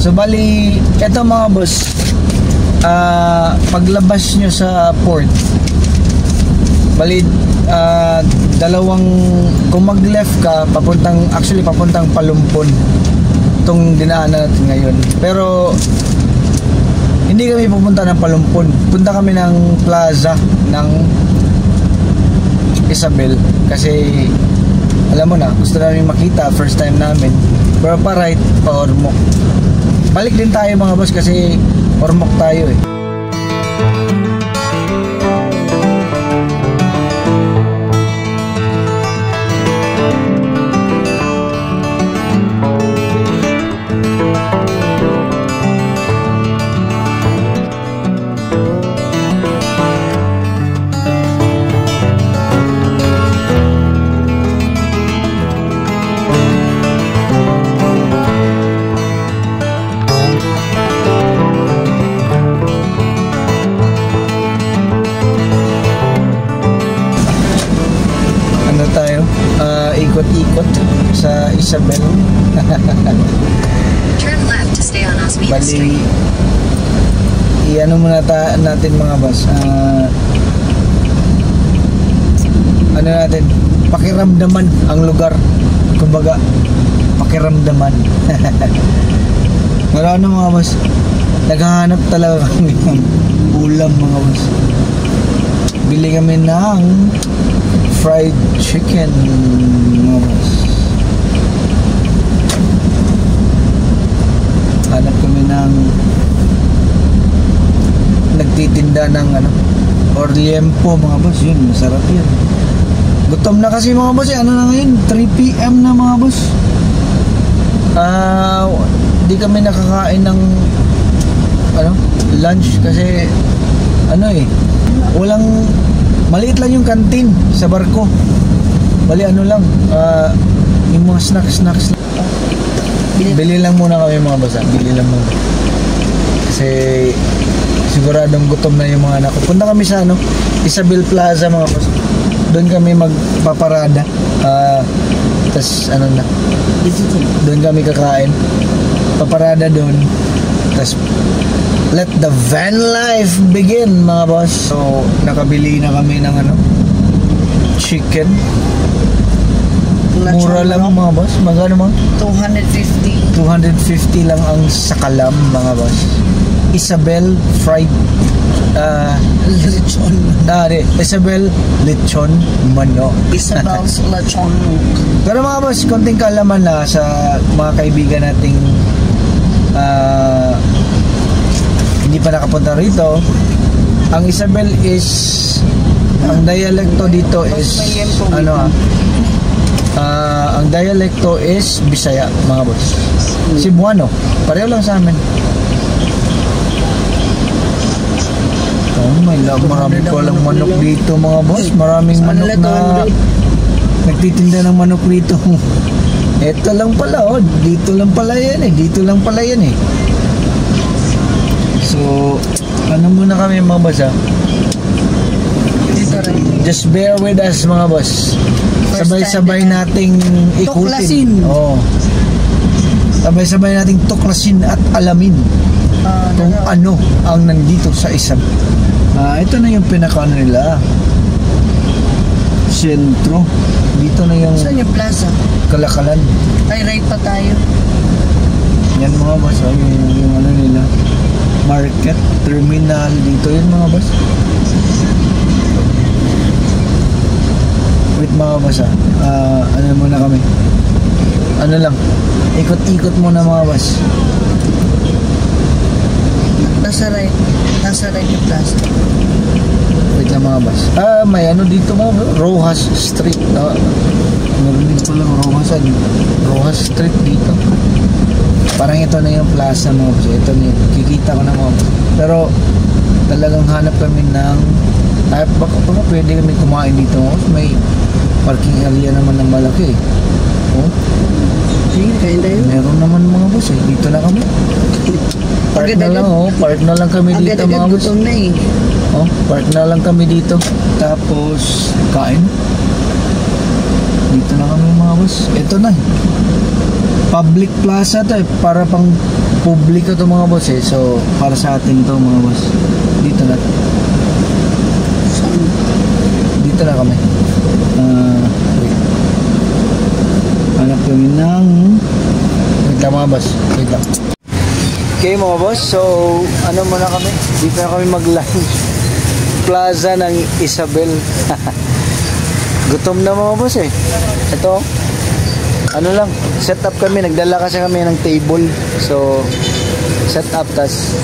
So bali, eto mga boss, paglabas nyo sa port, bali, dalawang, kung mag-left ka, papuntang Palumpon, itong dinaanan natin ngayon. Pero hindi kami pupunta ng Palumpon, punta kami ng plaza ng Isabel, kasi alam mo na, gusto namin makita, first time namin. Pero pa right, pa Ormoc. Balik din tayo mga boss kasi Ormoc tayo eh. Ikot-ikot sa Isabel. Turn left to stay on Osmeña Bali, Street. i-ano muna natin mga boss. Ano natin? Pakiramdaman ang lugar. Kumbaga, pakiramdaman. Ano mga boss? Naghahanap talaga kami ng ulam mga boss. Bili kami ng fried chicken mga boss. Hanap kami ng nagtitinda ng Orliempo mga boss. Yun, masarap yun. Gutom na kasi mga boss. Ano na ngayon? 3 PM na mga boss. Di kami nakakain ng lunch kasi walang, maliit lang yung canteen sa barko. Bali lang, yung mga snacks. Bili lang muna kami mga boss. Bili lang muna. Kasi siguradong gutom na yung mga anak ko. Punta kami sa Isabel Plaza mga boss. Doon kami magpaparada. Tas doon kami kakain. Paparada doon. Tas let the van life begin mga boss. So nakabili na kami ng chicken. Mura lang mga boss. Magkano mga? 250. 250 lang ang sakalam mga boss. Isabel fried lechon. Isabel lechon manok. Isabel's lechon. Pero mga boss, konting kaalaman na sa mga kaibigan nating hindi pa nakapunta rito. Ang Isabel is, ang dialekto dito is ang dialekto is Bisaya mga boss. Cebuano, pareho lang sa amin. Marami ko lang manok dito mga boss. Maraming manok na nagtitinda ng manok dito. Ito lang pala dito lang pala yan eh. So muna kami mga boss just bear with us mga boss. Sabay-sabay nating ikutin. Sabay-sabay nating tuklasin at alamin kung ano ang nandito sa Isabel. Ito na yung pinaka nila, sentro. Dito na yung saan yung plaza? Kalakalan. Ay, right pa tayo. Yan mga boss, yung nila, market, terminal, dito yun mga boss. Wait mga boss muna kami. Ikot-ikot muna mga boss. Nasa right yung plaza. Wait lang mga boss. May dito mga Rojas Street. Narinig ko lang Rojas Street dito. Parang ito na yung plaza mga boss. Ito na yung kikita ko na mga boss. Pero talagang hanap kami ng baka pwede kami kumain dito mga boss. May parking area naman ng malaki. Sige, kain tayo. Meron naman mga boss dito na kami. Park na lang kami dito mga boss. Park na lang kami dito. Tapos kain. Dito na kami mga boss. Ito na. Public plaza to para pang publiko to mga boss eh. So para sa atin to mga boss. Dito na. Dito na kami. Wait. Hanap kami ng... Wait lang mga boss. Wait lang. Okay mga boss. So ano muna kami? Dito na kami mag-lunch. Plaza ng Isabel. Gutom na mga boss eh. Ito. Ano lang, set up kami, nagdala kasi kami ng table. So, set up, tas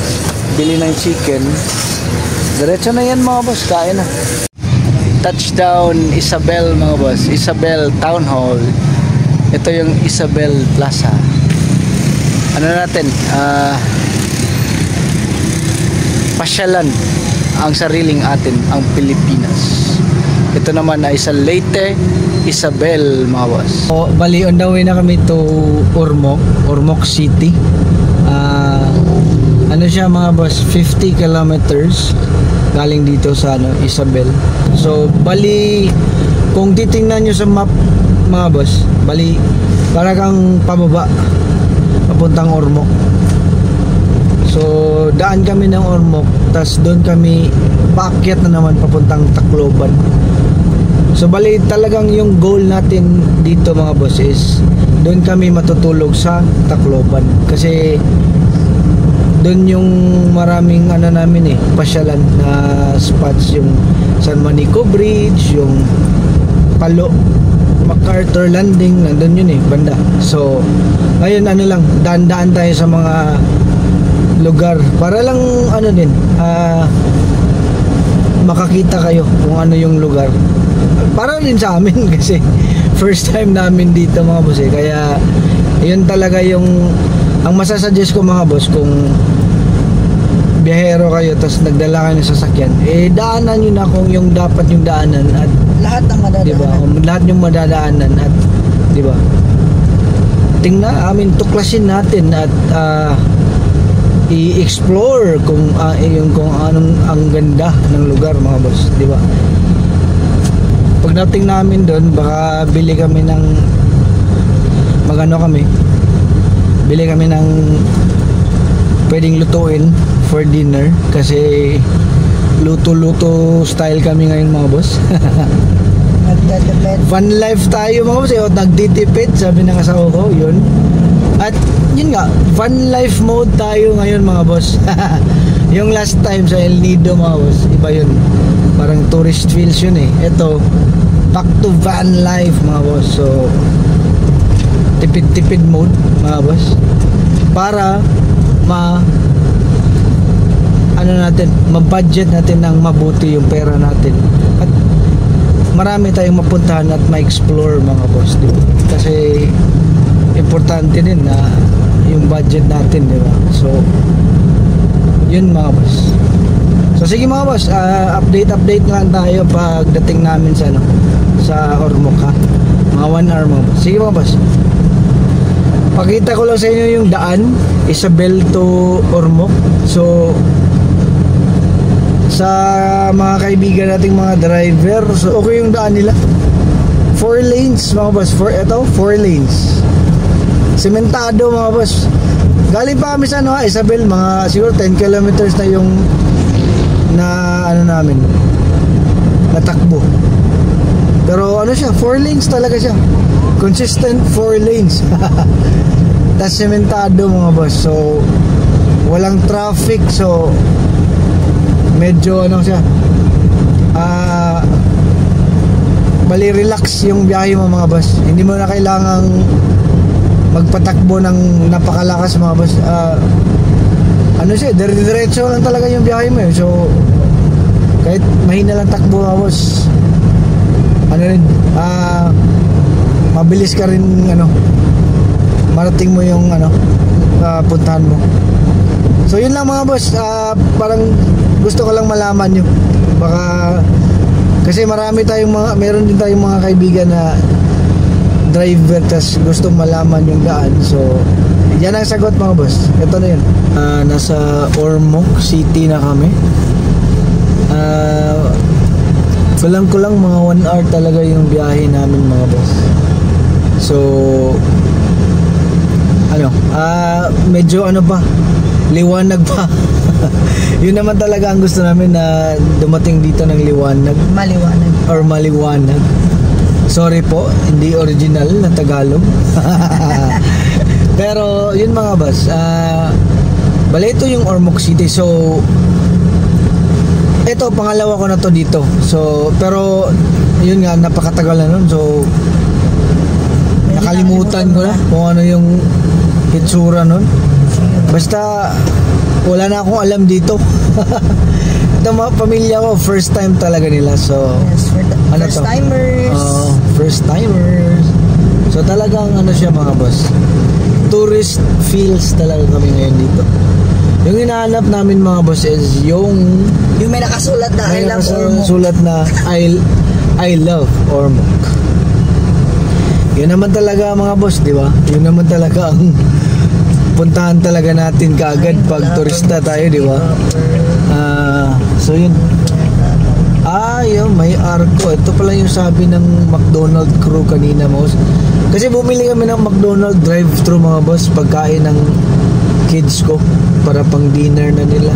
bili ng chicken. Diretso na yan mga boss, kain na. Touchdown Isabel mga boss, Isabel Town Hall. Ito yung Isabel Plaza. Ano natin, pasyalan ang sariling atin, ang Pilipinas. Ito naman ay sa Leyte, Isabel mga boss. So, bali on the way na kami to Ormoc City. Ano siya mga boss, 50 kilometers galing dito sa Isabel. So bali kung titingnan nyo sa map mga boss, bali para kang pababa papuntang Ormoc. So daan kami ng Ormoc, tas doon kami paakyat na naman papuntang Tacloban. So bali talagang yung goal natin dito mga boss is doon kami matutulog sa Tacloban kasi doon yung maraming namin pasyalan na spots, yung San Manico Bridge, yung Palo MacArthur Landing, nandun yun banda. So ngayon lang, daan-daan tayo sa mga lugar para lang din makakita kayo kung ano yung lugar. Para din sa amin kasi first time namin dito mga boss kaya yun talaga yung ang masasuggest ko mga boss. Kung biyahero kayo tapos nagdala kayo ng sasakyan, daanan nyo na kung yung dapat yung daanan at Lahat ng madadaanan. diba, lahat yung madadaanan at diba, tuklasin natin at i-explore kung kung anong ang ganda ng lugar mga boss, diba? Pagdating namin doon, baka bili kami ng bili kami ng pwedeng lutuin for dinner kasi luto-luto style kami ngayon mga boss. Nagdadepend. Van life tayo mga boss nagtitipid, sabi ng asawa ko yun. At yun nga, van life mode tayo ngayon mga boss. Yung last time sa El Nido mga boss, iba yun, parang tourist feels yun ito back to van life mga boss. So tipid mode mga boss para ma-budget natin ng mabuti yung pera natin at marami tayong mapuntahan at ma-explore mga boss, diba? Kasi importante din na yung budget natin, diba? So yun mga boss. So sige mga boss, update lang tayo pagdating namin sa Ormoc mga 1 hour mga boss. Sige mga boss, pakita ko lang sa inyo yung daan Isabel to Ormoc. So sa mga kaibigan nating mga driver, so okay yung daan nila, 4 lanes mga boss. 4 lanes sementado mga boss. Galing pa kami sa Isabel, mga siguro 10 kilometers na yung namin natakbo, pero siya 4 lanes talaga siya, consistent 4 lanes. Tas sementado mga boss, so walang traffic, so medyo siya bali relax yung biyahe mo mga boss. Hindi mo na kailangang magpatakbo ng napakalakas mga boss. Siya, diretso lang talaga yung biyahe mo so kahit mahina lang takbo mga boss, mabilis ka rin marating mo yung puntahan mo. So yun lang mga boss, parang gusto ko lang malaman nyo, baka kasi meron din tayong mga kaibigan na driver tas gusto malaman yung daan. So yan ang sagot mga boss, ito na yun. Nasa Ormoc City na kami. Kulang mga 1 hour talaga yung biyahe namin mga boss. So medyo ano pa, liwanag pa. Yun naman talaga ang gusto namin, na dumating dito ng liwanag Maliwanag. or maliwanag. Sorry po, hindi original na Tagalog. Pero yun mga boss, bali ito yung Ormoc City. So ito, pangalawa ko na to dito. So pero yun nga, napakatagal na nun. So nakalimutan ko na kung ano yung hitsura nun. Basta wala na akong alam dito. Ito mga pamilya ko, first time talaga nila. So Yes, for the ano first to? timers. First timers. So talagang ano siya mga boss, tourist feels talaga kami ngayon dito. Yung hinahanap namin mga boss is yung Yung may nakasulat na I love Ormoc. sulat na I love Ormoc. Yun naman talaga mga boss, di ba? Yun naman talaga ang puntahan talaga natin kaagad pag turista tayo, di ba? So yun. Yun, may arko. Ito pala yung sabi ng McDonald crew kanina, boss. Kasi bumili kami ng McDonald drive-thru mga boss, pagkain ng kids ko para pang dinner na nila.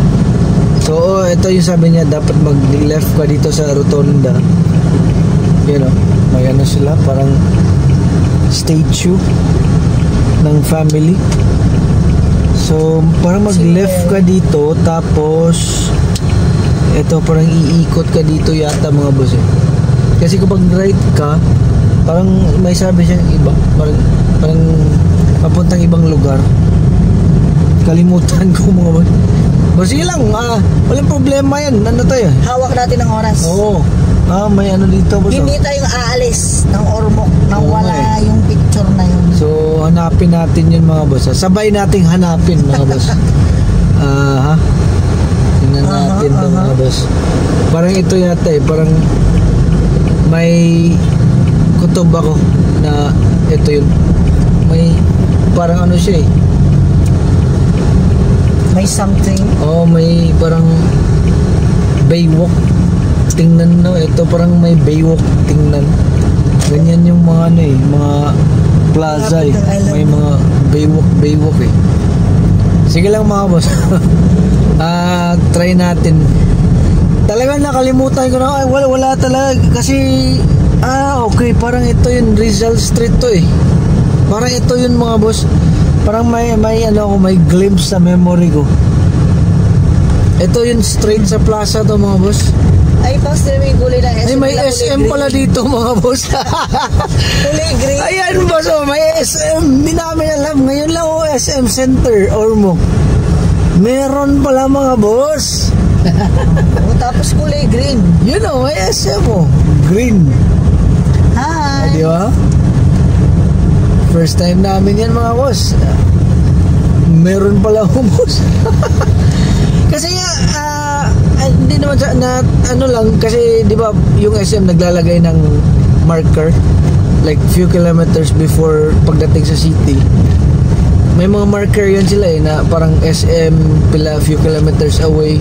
So ito yung sabi niya, dapat mag-left ka dito sa rotonda. You know, may ano sila, parang statue ng family. So parang mag-left ka dito, tapos ito parang iikot ka dito yata mga boss eh. Kasi kapag right ka, parang may sabi siyang iba, parang papuntang ibang lugar. Kalimutan ko mga boss. Sige lang, walang problema yan. Ano tayo? Hawak natin ng oras. Oo. May ano dito boss. Hindi tayo aalis ng Ormoc nang Oo, wala yung picture na yun. So hanapin natin yun mga boss. Sabay nating hanapin mga boss. Tingnan natin mga boss. Parang ito yata eh. Parang may kutob ako na ito yun. May parang ano siya eh. May something. May parang baywalk. Tingnan no, ito parang may baywalk. Tingnan. Ganyan yung mga ano eh, mga plaza eh. May mga baywalk eh. Sige lang mga boss. Try natin. Talagang nakalimutan ko na. Wala talaga. Kasi okay, parang ito yun, Rizal Street to eh. Parang ito yun mga boss. Parang may glimpse sa memory ko. Ito yun, straight sa plaza to mga boss. Ay, boss, may kulay ng SM. Ay, may SM pala dito mga boss. Kulay green. Ayan boss, may SM. Hindi namin alam. Ngayon lang SM Center, Ormoc. Meron pala mga boss. Tapos kulay green. Yun may SM green. Hi. Di ba? First time namin yan mga boss. Meron pala boss. Kasi nga hindi naman na ano lang, kasi di ba yung SM naglalagay ng marker like few kilometers before pagdating sa city. May mga marker yan sila eh, na parang SM pila few kilometers away.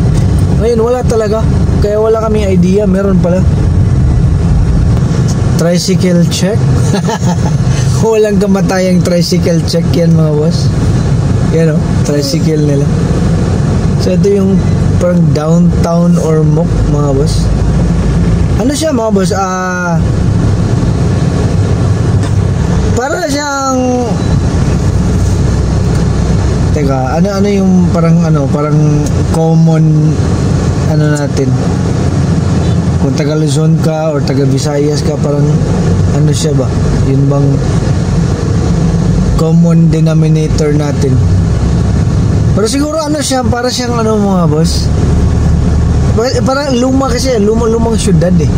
Ngayon wala talaga, kaya wala kaming idea. Meron pala tricycle check. Walang kamatayang tricycle check yan mga boss. Yan tricycle nila. So ito yung parang downtown Ormoc mga boss. Ano siya mga boss? Para siyang ano yung parang common natin. Kung taga Luzon ka or taga Visayas ka, parang ano siya ba? Yun bang common denominator natin? Pero siguro siya, para siyang mga boss. Parang luma kasi, lumang syudad eh.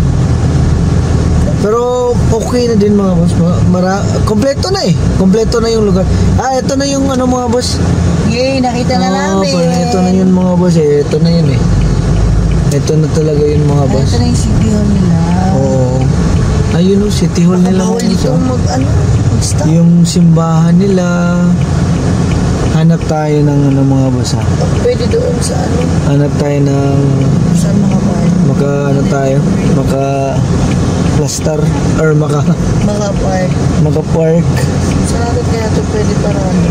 Pero okay na din mga boss. Kompleto na eh. Kompleto na yung lugar. Ito na yung mga boss. Yay, nakita na namin. Ito na yun mga boss eh. Ito na yun eh. Ito na talaga yun mga boss. Ito na yung city hall nila. Oo. Ayun city hall nila. Bawal dito mag-stop. Yung simbahan nila. Hanap tayo ng mga boss ha. Pwede doon sa Hanap tayo ng saan mga bahay. makaplastar or Makapark. makapark. Saan kaya ito pwede para ano?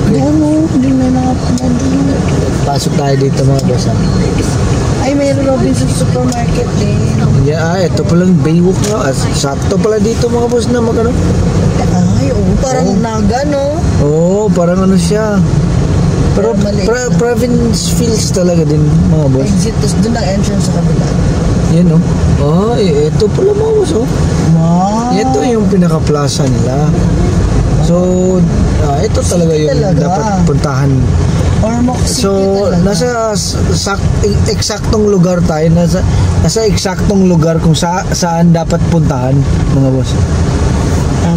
Okay. Hindi na nakapunod. Pasok tayo dito mga boss. Ay, mayroon Robinson Supermarket din. Yeah, ito palang Baywalk na. Sakto pala dito mga boss na magano. Ay, parang Naga, no? Oo, parang ano siya. Pero province feels talaga din mga boss. Exit, tapos doon ang entrance sa kabila. Yan oh. Oh, ito pala mga boss oh. Wow! Ito yung pinaka-plaza nila. So, ito talaga yung dapat puntahan. Ormoc City So, talaga. nasa eksaktong lugar tayo. Nasa eksaktong lugar kung saan dapat puntahan, mga boss.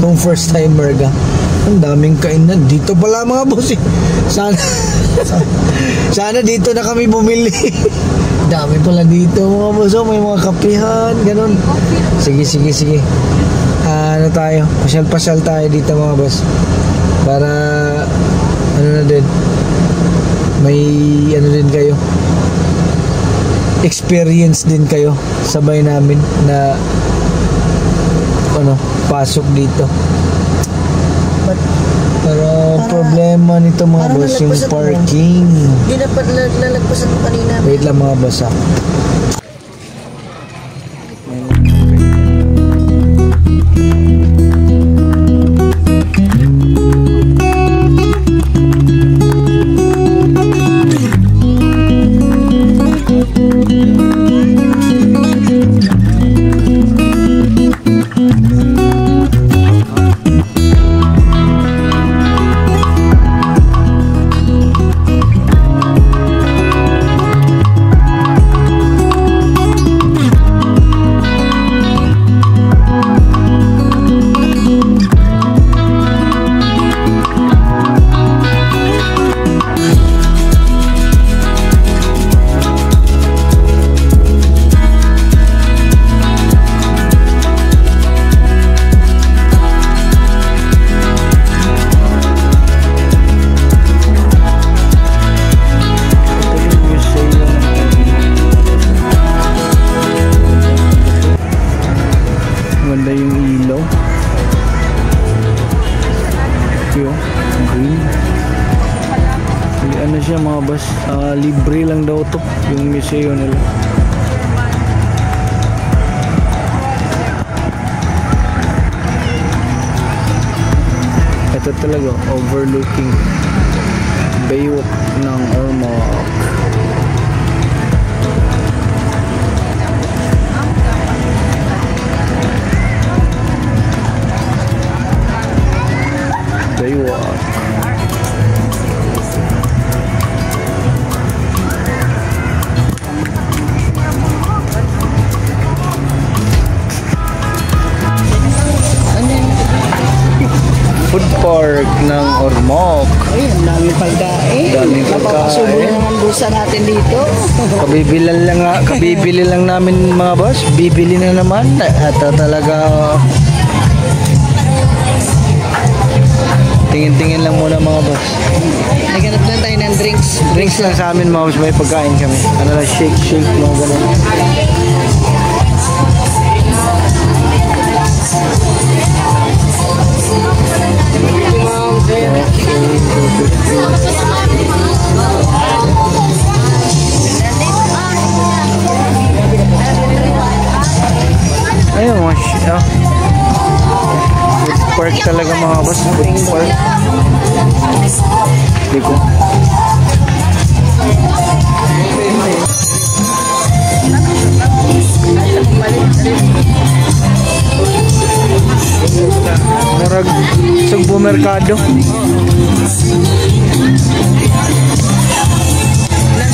Kung first timer ka. Ang daming kainan. Dito pala mga boss eh. Sana dito na kami bumili. Dami pala dito mga boss. Oh, may mga kapihan, ganun. Sige. Ano tayo? Pasyal-pasyal tayo dito mga boss. Para ano na din. May ano din kayo. Experience din kayo. Sabay namin na pasok dito. Pero problema nito mga boss yung parking. Hindi dapat lalagpasan mo kanina. Wait lang mga boss ah. Ganda yung ilaw. Yung green. Ano siya mga boss? Libre lang daw to yung museo nila. Ito talaga overlooking Baywalk ng Ormoc. Baywalk. Food park ng Ormoc. Ay, ang dami pagkain. Daming pagkain. Napapasubo na ang bulsa natin dito. Kabibili lang namin mga boss. Bibili na naman. Ito talaga. Tingin-tingin lang muna mga boss. Naghanap lang tayo ng drinks. Drinks lang sa amin mga boss. May pagkain kami. Ano lang, shake, mga ganun. Ayun mga food park talaga mga boss. Food park. Dito. Murag supermerkado.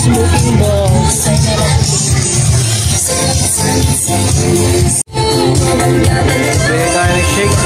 Smoking balls. Pwede tayo nag-shake.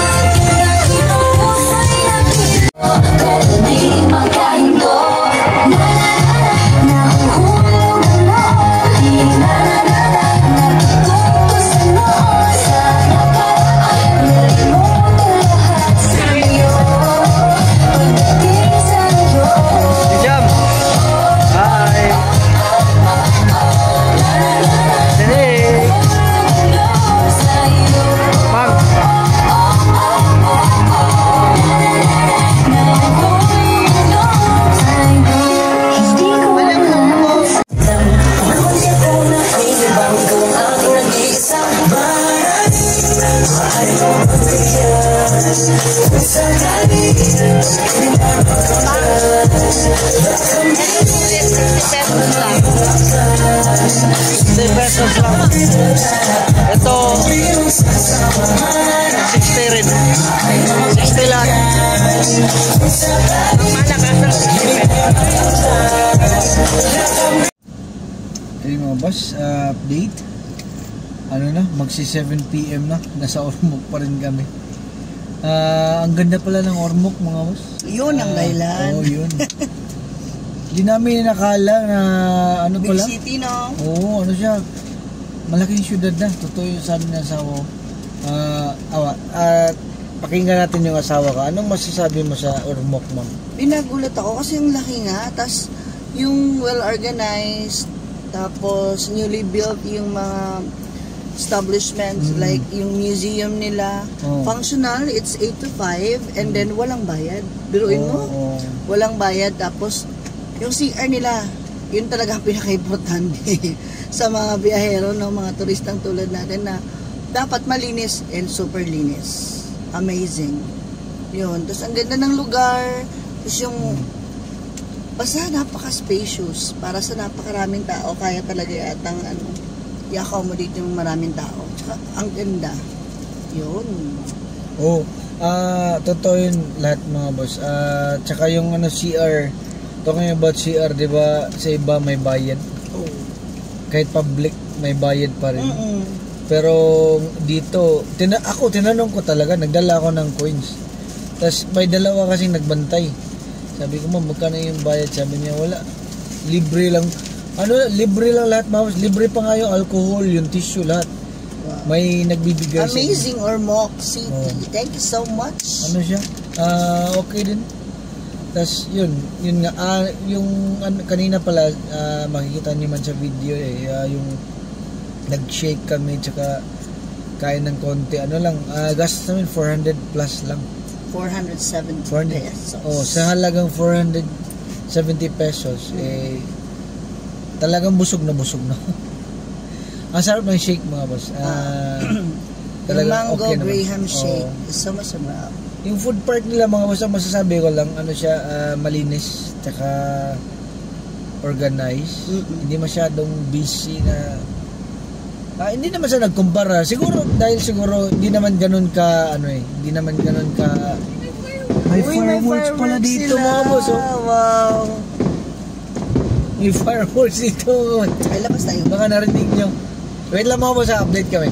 boss, update. Ano na, magsi 7 PM na. Nasa Ormoc pa rin kami. Ang ganda pala ng Ormoc mga boss. Yun ang dahilan. Oo, yun. Hindi namin nakala na ano Big pala. city, no? Oo, ano siya. Malaking syudad na. Totoo yung sabi ng asawa ko. Pakinggan natin yung asawa ka. Anong masasabi mo sa Ormoc, ma'am? Pinagulat ako kasi yung laki nga. Tapos yung well-organized. Tapos newly built yung mga establishments. Like yung museum nila. Functional, it's 8 to 5. And then walang bayad. Biruin mo? Walang bayad. Tapos yung CR nila, yun talaga ang pinaka-importante sa mga biyahero, no, mga turistang tulad natin na dapat malinis and super linis. Amazing. Yun. Tapos ang ganda ng lugar. Tapos yung basta napaka-spacious para sa napakaraming tao. Kaya talaga yatang i-accommodate yung maraming tao. Tsaka ang ganda. Yun. Totoo yun lahat mga boss. Tsaka yung CR. Talking about CR, di ba sa iba may bayad? Kahit public, may bayad pa rin. Pero dito, tinanong ko talaga, nagdala ako ng coins. Tapos may dalawa kasing nagbantay. Sabi ko, ma'am, magkano yung bayad? Sabi niya, wala. Libre lang. Libre lang lahat, ma'am. Libre pa nga yung alcohol, yung tissue, lahat. Wow. May nagbibigay. Amazing Ormoc City. Thank you so much. Ano siya? Okay din. Tapos yun nga, kanina pala, makikita niyo man sa video yung nag-shake kami, tsaka kain ng konti, gastos namin 400 plus lang. 470 pesos. Sa halagang 470 pesos, talagang busog na. Ang sarap ng shake mga boss. Yung mango okay Graham shake is so much sarap. Yung food park nila mga boss, masasabi ko lang, malinis, tsaka organized. Hindi masyadong busy na, hindi naman siya nagkumpara. Siguro hindi naman ganun ka, hindi naman ganun ka, may fireworks pala dito mga boss. Wow. May fireworks dito. Ay, labas tayo. Baka narinig nyo. Wait lang mga boss, update kami.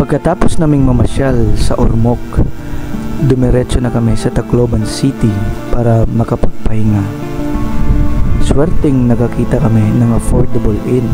Pagkatapos naming mamasyal sa Ormoc, dumiretso na kami sa Tacloban City para makapagpahinga. Swerteng nakakita kami ng affordable inn